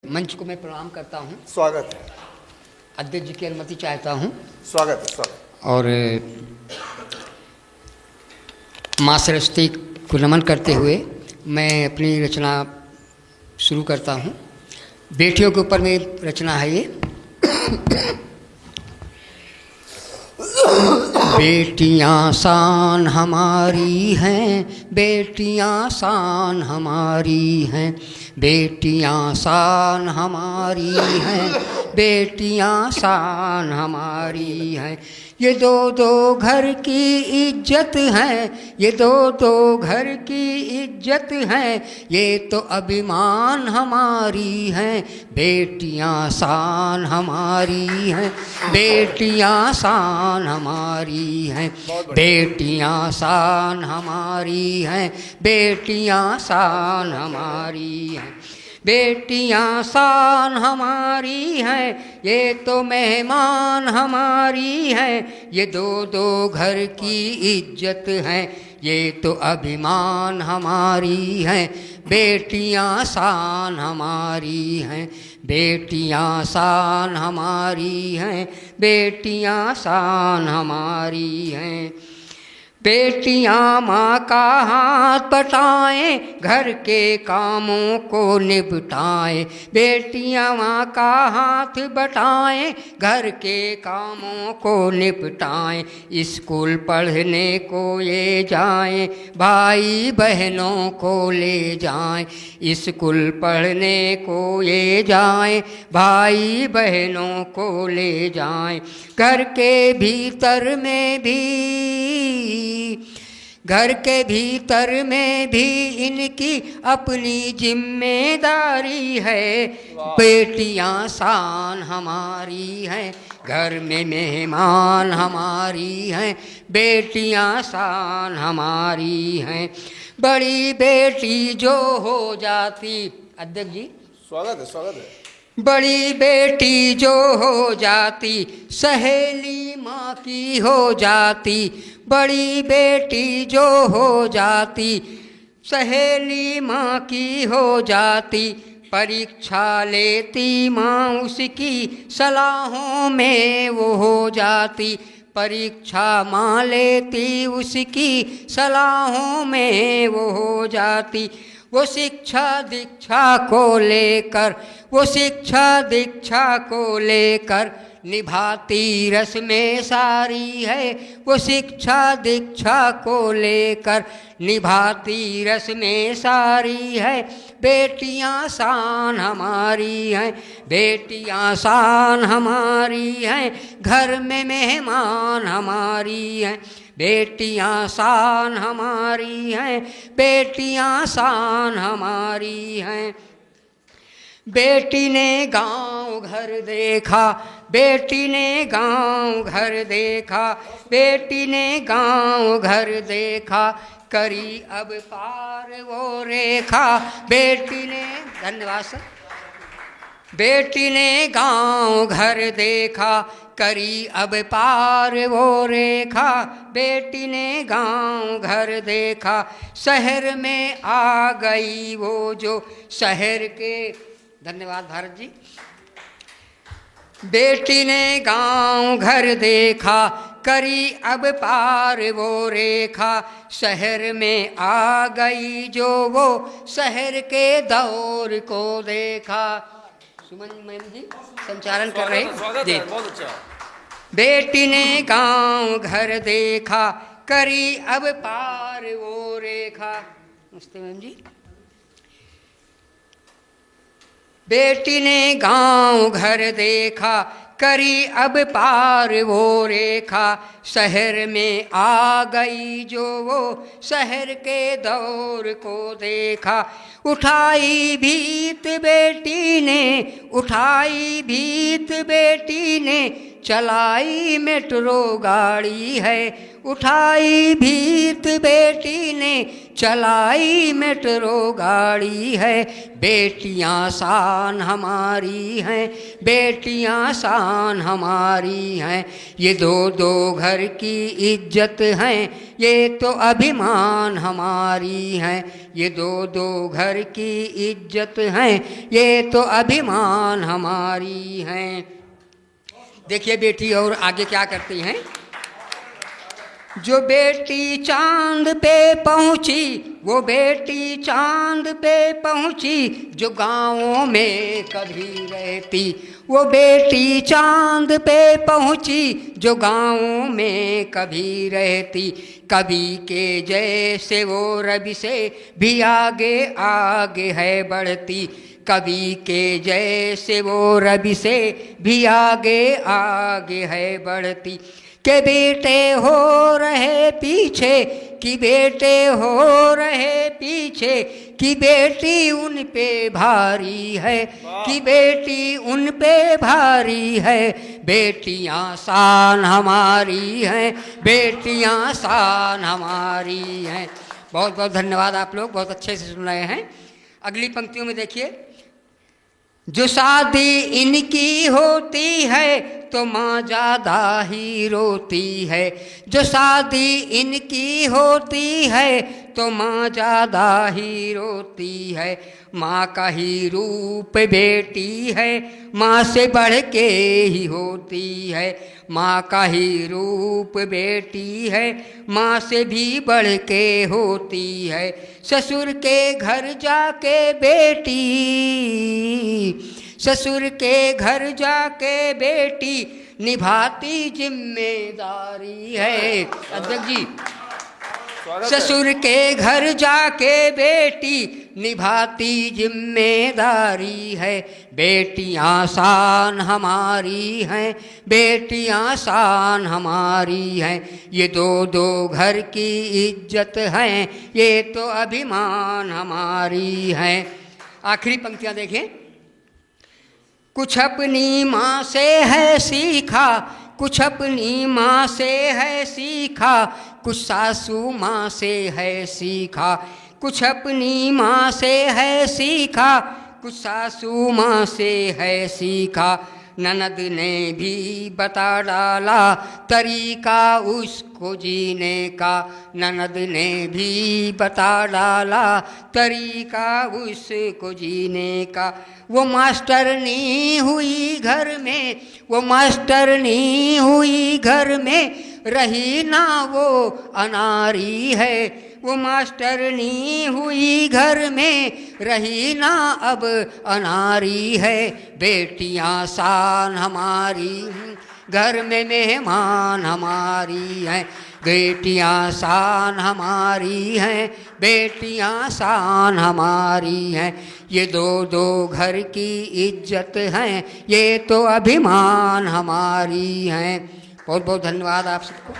मंच को मैं प्रणाम करता हूँ। स्वागत है। अध्यक्ष जी की अनुमति चाहता हूँ। स्वागत है, स्वागत। और माँ सरस्वती को नमन करते हुए मैं अपनी रचना शुरू करता हूँ। बेटियों के ऊपर मेरी रचना है ये। बेटियां शान हमारी हैं, बेटियां शान हमारी हैं, बेटियां शान हमारी हैं, बेटियां शान हमारी हैं। ये दो दो घर की इज्जत है, ये दो दो घर की इज्जत है, ये तो अभिमान हमारी हैं। बेटियां शान हमारी हैं, बेटियां शान हमारी हैं, बेटियां शान हमारी हैं, बेटियां शान हमारी हैं, बेटियां शान हमारी हैं, ये तो मेहमान हमारी हैं। ये दो दो घर की इज्जत है, ये तो अभिमान हमारी हैं। बेटियां शान हमारी हैं, बेटियां शान हमारी हैं, बेटियां शान हमारी हैं। बेटियां माँ का हाथ बटाएं, घर के कामों को निपटाएं। बेटियां माँ का हाथ बटाएं, घर के कामों को निपटाएं। स्कूल पढ़ने को ये जाएं, भाई बहनों को ले जाएं। स्कूल पढ़ने को ये जाएं, भाई बहनों को ले जाएं। घर के भीतर में भी, घर के भीतर में भी इनकी अपनी जिम्मेदारी है। बेटियां शान हमारी हैं, घर में मेहमान हमारी हैं, बेटियां शान हमारी हैं। बड़ी बेटी जो हो जाती, अध्यक्ष जी स्वागत है, स्वागत है। बड़ी बेटी जो हो जाती, सहेली माँ की हो जाती। बड़ी बेटी जो हो जाती, सहेली माँ की हो जाती। परीक्षा लेती माँ उसकी, सलाहों में वो हो जाती। परीक्षा माँ लेती उसकी, सलाहों में वो हो जाती। वो शिक्षा दीक्षा को लेकर, वो शिक्षा दीक्षा को लेकर निभाती रस्में सारी है। वो शिक्षा दीक्षा को लेकर निभाती रस्में सारी है। बेटियां शान हमारी हैं, बेटियां शान हमारी हैं, घर में मेहमान हमारी हैं। बेटियां शान हमारी हैं, बेटियां शान हमारी हैं। बेटी ने गांव घर देखा, बेटी ने गांव घर देखा, बेटी ने गांव घर देखा, करी अब पार वो रेखा। बेटी ने, धन्यवाद सर। बेटी ने गांव घर देखा, करी अब पार वो रेखा। बेटी ने गांव घर देखा, शहर में आ गई वो जो शहर के, धन्यवाद भारत जी। बेटी ने गांव घर देखा, करी अब पार वो रेखा। शहर में आ गई जो वो शहर के दौर को देखा। सुमन मैम जी संचालन कर रहे हैं जी। बहुत अच्छा। बेटी ने गांव घर देखा, करी अब पार वो रेखा। नमस्ते मैम जी। बेटी ने गांव घर देखा, करी अब पार वो रेखा। शहर में आ गई जो वो शहर के दौर को देखा। उठाई भीत बेटी ने, उठाई भीत बेटी ने, चलाई मेट्रो गाड़ी है, उठाई भीत बेटी ने चलाई मेट्रो गाड़ी है। बेटियां शान हमारी हैं, बेटियां शान हमारी हैं, ये दो दो घर की इज्जत हैं, ये तो अभिमान हमारी हैं, ये दो दो घर की इज्जत हैं, ये तो अभिमान हमारी हैं। देखिए बेटी और आगे क्या करती हैं। जो बेटी चांद पे पहुंची, वो बेटी चांद पे पहुंची, जो गाँवों में कभी रहती, वो बेटी चांद पे पहुंची, जो गाँवों में कभी रहती। कवि के जैसे वो रवि से भी आगे आगे है बढ़ती, कवि के जैसे वो रवि से भी आगे आगे है बढ़ती। के बेटे हो रहे पीछे, कि बेटे हो रहे पीछे, कि बेटी उन पे भारी है, कि बेटी उन पे भारी है। बेटियां शान हमारी हैं, बेटियां शान हमारी हैं। बहुत बहुत धन्यवाद, आप लोग बहुत अच्छे से सुन रहे हैं। अगली पंक्तियों में देखिए। जो शादी इनकी होती है तो माँ ज़्यादा ही रोती है, जो शादी इनकी होती है तो माँ ज़्यादा ही रोती है। माँ का ही रूप बेटी है, माँ से बढ़ के ही होती है, माँ का ही रूप बेटी है, माँ से भी बढ़ के होती है। ससुर के घर जाके बेटी, ससुर के घर जाके बेटी निभाती जिम्मेदारी है। अध्यक्ष जी, ससुर के घर जाके बेटी निभाती जिम्मेदारी है। बेटियां शान हमारी हैं, बेटियां शान हमारी हैं, ये दो दो घर की इज्जत हैं, ये तो अभिमान हमारी हैं। आखिरी पंक्तियां देखें। कुछ अपनी माँ से है सीखा, कुछ अपनी माँ से है सीखा, कुछ सासू माँ से है सीखा, कुछ अपनी माँ से है सीखा, कुछ सासू माँ से है सीखा। ननद ने भी बता डाला तरीका उसको जीने का, ननद ने भी बता डाला तरीका उसको जीने का। वो मास्टरनी हुई घर में, वो मास्टरनी हुई घर में, रही ना वो अनारी है, वो मास्टरनी हुई घर में, रही ना अब अनारी है। बेटियां शान हमारी, घर में मेहमान हमारी हैं, बेटियां शान हमारी हैं, बेटियां शान हमारी हैं, ये दो दो घर की इज्जत हैं, ये तो अभिमान हमारी हैं। बहुत बहुत धन्यवाद आप सबको।